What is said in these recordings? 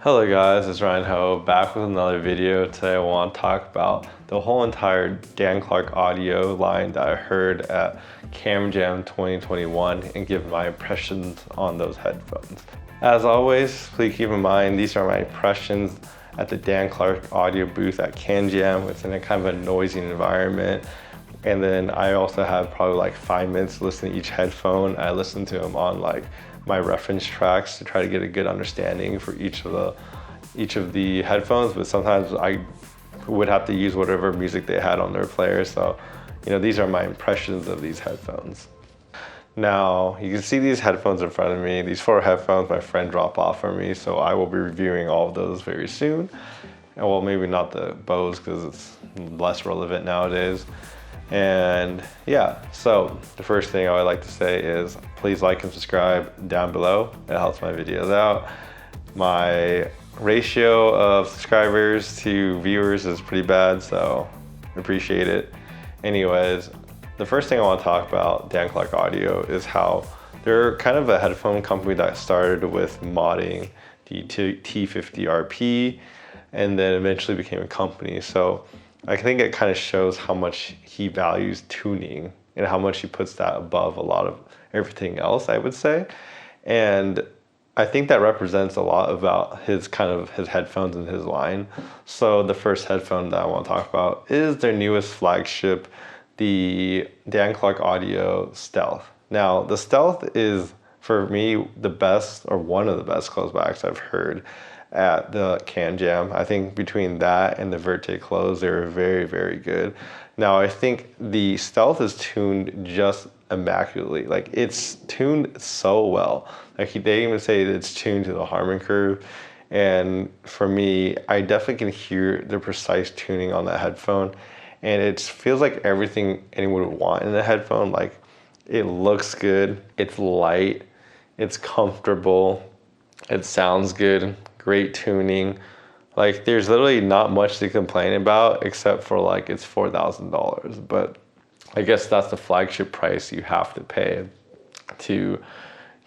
Hello guys, it's Ryan Ho back with another video. Today I want to talk about the whole entire Dan Clark audio line that I heard at Canjam 2021 and give my impressions on those headphones. As always, please keep in mind these are my impressions at the Dan Clark audio booth at Canjam. It's in a kind of a noisy environment. And then I also have probably like 5 minutes to listen to each headphone. I listen to them on like my reference tracks to try to get a good understanding for each of the headphones, but sometimes I would have to use whatever music they had on their player. So, these are my impressions of these headphones. Now, you can see these headphones in front of me. These 4 headphones my friend dropped off for me, so I will be reviewing all of those very soon. And well, maybe not the Bose because it's less relevant nowadays. And yeah, so the first thing I would like to say is please like and subscribe down below. It helps my videos out. My ratio of subscribers to viewers is pretty bad, so I appreciate it. Anyways, the first thing I want to talk about Dan Clark Audio is how they're kind of a headphone company that started with modding the T50RP and then eventually became a company. So I think it kind of shows how much he values tuning and how much he puts that above a lot of everything else, I would say. And I think that represents a lot about his headphones and his line. So the first headphone that I want to talk about is their newest flagship, the Dan Clark Audio Stealth. Now, the Stealth is, for me, the best or one of the best closebacks I've heard at the Canjam. I think between that and the Verte close, they were very, very good. Now, I think the Stealth is tuned just immaculately. Like, it's tuned so well. Like, they even say that it's tuned to the Harman curve. And for me, I definitely can hear the precise tuning on that headphone. And it feels like everything anyone would want in a headphone. Like, it looks good, it's light, it's comfortable, it sounds good, great tuning. Like, there's literally not much to complain about except for like it's $4,000. But I guess that's the flagship price you have to pay to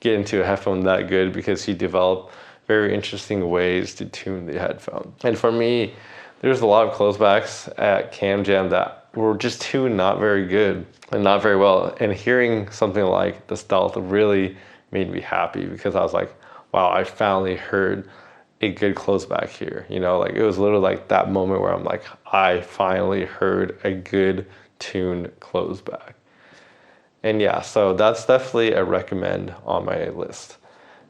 get into a headphone that good, because he developed very interesting ways to tune the headphone. And for me, there's a lot of closebacks at Canjam that were just tuned not very good and not very well. And hearing something like the Stealth really made me happy, because I was like, wow, I finally heard a good closeback here. Like, it was literally like that moment where I'm like, I finally heard a good tuned closeback. And yeah, so that's definitely a recommend on my list.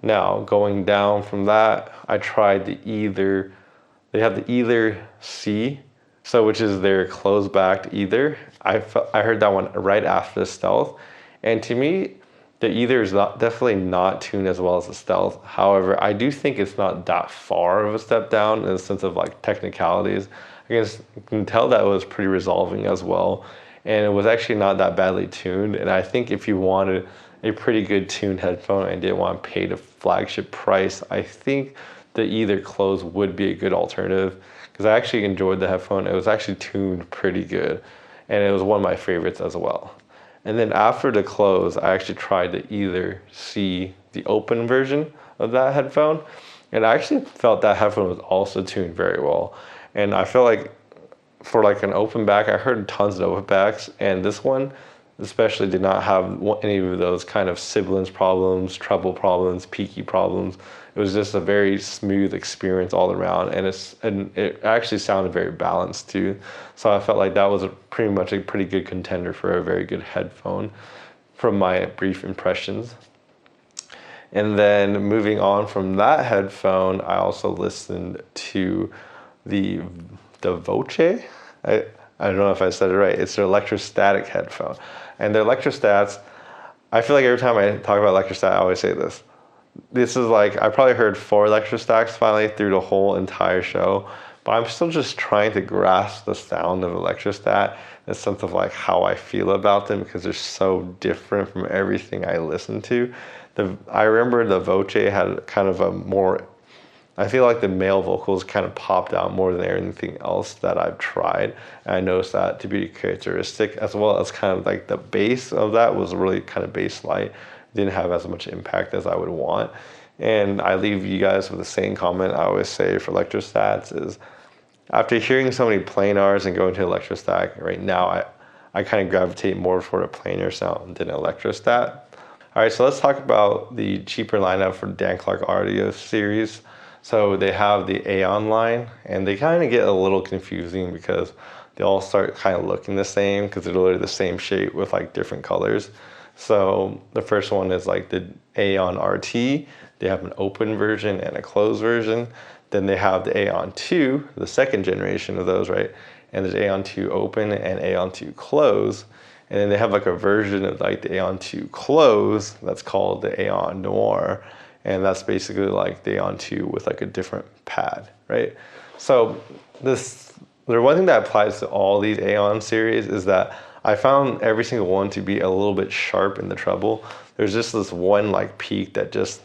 Now, going down from that, I tried they have the Ether C, so which is their close-backed Ether. I heard that one right after the Stealth, and to me, the Ether is definitely not tuned as well as the Stealth. However, I do think it's not that far of a step down in the sense of like technicalities. I guess you can tell that it was pretty resolving as well, and it was actually not that badly tuned. And I think if you wanted a pretty good tuned headphone and didn't want to pay the flagship price, I think the Ether close would be a good alternative, because I actually enjoyed the headphone. It was actually tuned pretty good, and it was one of my favorites as well. And then after the close, I actually tried the Ether C, the open version of that headphone, and I actually felt that headphone was also tuned very well. And I feel like for like an open back, I heard tons of open backs, and this one especially did not have any of those kind of sibilance problems, treble problems, peaky problems. It was just a very smooth experience all around, and it actually sounded very balanced too. So I felt like that was pretty much a pretty good contender for a very good headphone from my brief impressions. And then moving on from that headphone, I also listened to the Voce. I don't know if I said it right. It's their electrostatic headphone. And their electrostats, I feel like every time I talk about electrostat, I always say this. This is like, I probably heard 4 electrostats finally through the whole entire show, but I'm still just trying to grasp the sound of electrostat, the sense of like how I feel about them, because they're so different from everything I listen to. I remember the Voce had kind of a more, I feel like the male vocals kind of popped out more than anything else that I've tried. And I noticed that to be characteristic, as well as kind of like the bass of that was really kind of bass light. Didn't have as much impact as I would want. And I leave you guys with the same comment I always say for electrostats is, after hearing so many planars and going to electrostat, right now I kind of gravitate more toward a planar sound than electrostat. All right, so let's talk about the cheaper lineup for Dan Clark Audio series. So they have the Aeon line, and they kind of get a little confusing because they all start kind of looking the same because they're literally the same shape with like different colors. So the first one is like the Aeon RT. They have an open version and a closed version. Then they have the Aeon 2, the second generation of those, right? And there's Aeon 2 open and Aeon 2 closed. And then they have like a version of like the Aeon 2 closed that's called the Aeon Noir. And that's basically like the Aeon 2 with like a different pad, right? So the one thing that applies to all these Aeon series is that I found every single one to be a little bit sharp in the treble. There's just this one like peak that just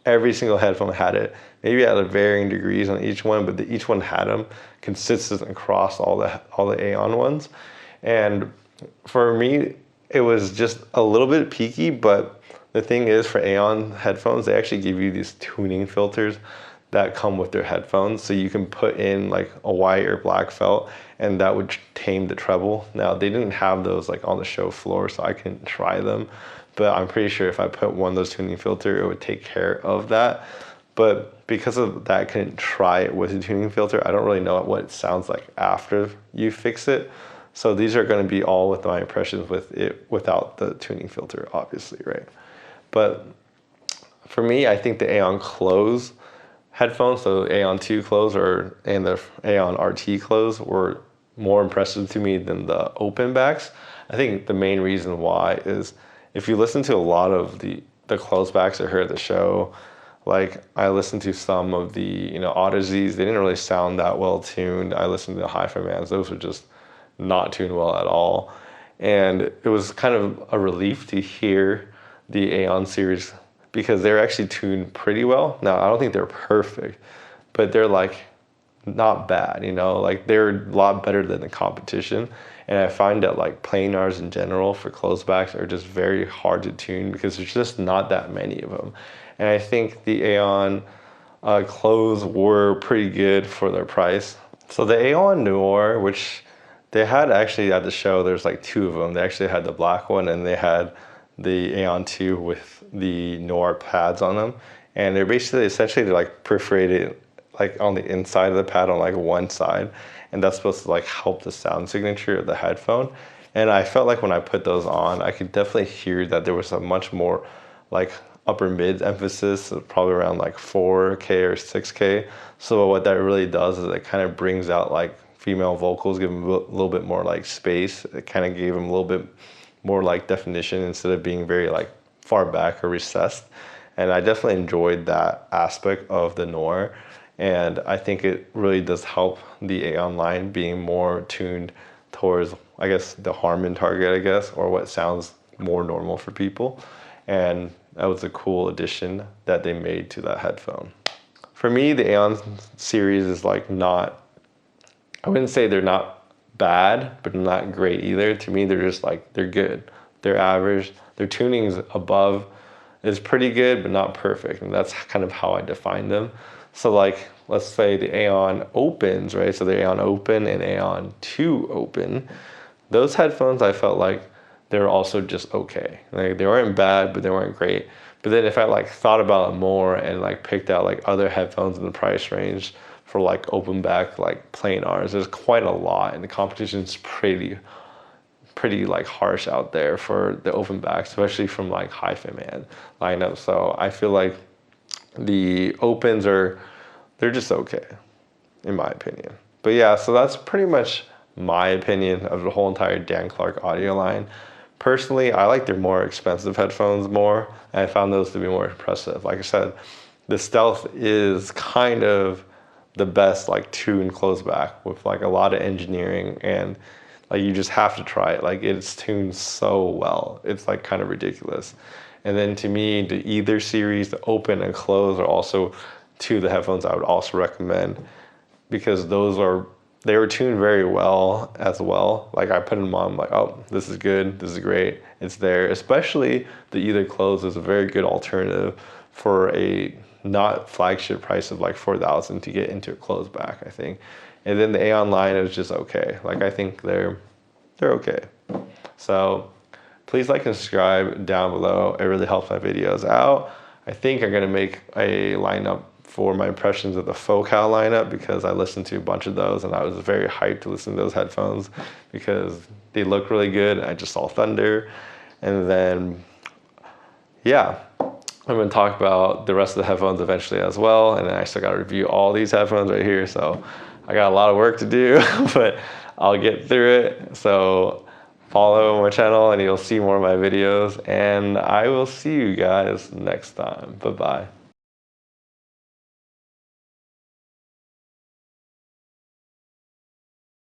every single headphone had it. Maybe at a varying degrees on each one, but each one had them consistent across all the Aeon ones. And for me, it was just a little bit peaky, but the thing is for Aeon headphones, they actually give you these tuning filters that come with their headphones. So you can put in like a white or black felt and that would tame the treble. Now they didn't have those like on the show floor, so I couldn't try them. But I'm pretty sure if I put one of those tuning filter, it would take care of that. But because of that, I couldn't try it with a tuning filter. I don't really know what it sounds like after you fix it. So these are going to be all with my impressions with it without the tuning filter, obviously, right? But for me, I think the Aeon close headphones, so Aeon 2 close and the Aeon RT close were more impressive to me than the open backs. I think the main reason why is if you listen to a lot of the close backs I heard at the show, like I listened to some of the Odysseys, they didn't really sound that well tuned. I listened to the Hi-Fi Mans, those were just not tuned well at all. And it was kind of a relief to hear the Aeon series because they're actually tuned pretty well. Now, I don't think they're perfect, but they're like not bad, like they're a lot better than the competition. And I find that like planars in general for closebacks are just very hard to tune because there's just not that many of them. And I think the Aeon close were pretty good for their price. So the Aeon Noir, which they had actually at the show, there's like two of them. They actually had the black one and they had the Aeon 2 with the Noir pads on them. And they're essentially like perforated like on the inside of the pad on like one side. And that's supposed to like help the sound signature of the headphone. And I felt like when I put those on, I could definitely hear that there was a much more like upper mid emphasis, probably around like 4K or 6K. So what that really does is it kind of brings out like female vocals, give them a little bit more like space. It kind of gave them a little bit more like definition instead of being very like far back or recessed. And I definitely enjoyed that aspect of the Noir. And I think it really does help the Aeon line being more tuned towards, I guess, the Harman target, I guess, or what sounds more normal for people. And that was a cool addition that they made to that headphone. For me, the Aeon series is like not, I wouldn't say they're not bad, but not great either. To me, they're just like, they're good. They're average. Their tuning's above is pretty good, but not perfect. And that's kind of how I define them. So like, let's say the Aeon opens, right? So the Aeon open and Aeon 2 open. Those headphones, I felt like they're also just okay. Like they weren't bad, but they weren't great. But then if I like thought about it more and like picked out like other headphones in the price range for like open back, like planars, there's quite a lot. And the competition's pretty like harsh out there for the open back, especially from like Hi-Fi Man lineup. So I feel like the opens they're just okay, in my opinion. But yeah, so that's pretty much my opinion of the whole entire Dan Clark audio line. Personally, I like their more expensive headphones more, and I found those to be more impressive. Like I said, the Stealth is kind of the best like tuned close back with like a lot of engineering, and like you just have to try it. Like it's tuned so well. It's like kind of ridiculous. And then to me, the Either series, the open and close, are also two of the headphones I would also recommend because those are they were tuned very well as well. Like I put them on, I'm like, oh, this is good, this is great, it's there. Especially the Either Close is a very good alternative for a not flagship price of like 4,000 to get into a close back, I think. And then the Aeon line is just okay. Like I think they're okay. So please like and subscribe down below. It really helps my videos out. I think I'm gonna make a lineup for my impressions of the Focal lineup because I listened to a bunch of those and I was very hyped to listen to those headphones because they look really good. I just saw Thunder. And then, yeah, I'm gonna talk about the rest of the headphones eventually as well. And then I still gotta review all these headphones right here. So I got a lot of work to do, but I'll get through it. So follow my channel and you'll see more of my videos. And I will see you guys next time. Bye-bye.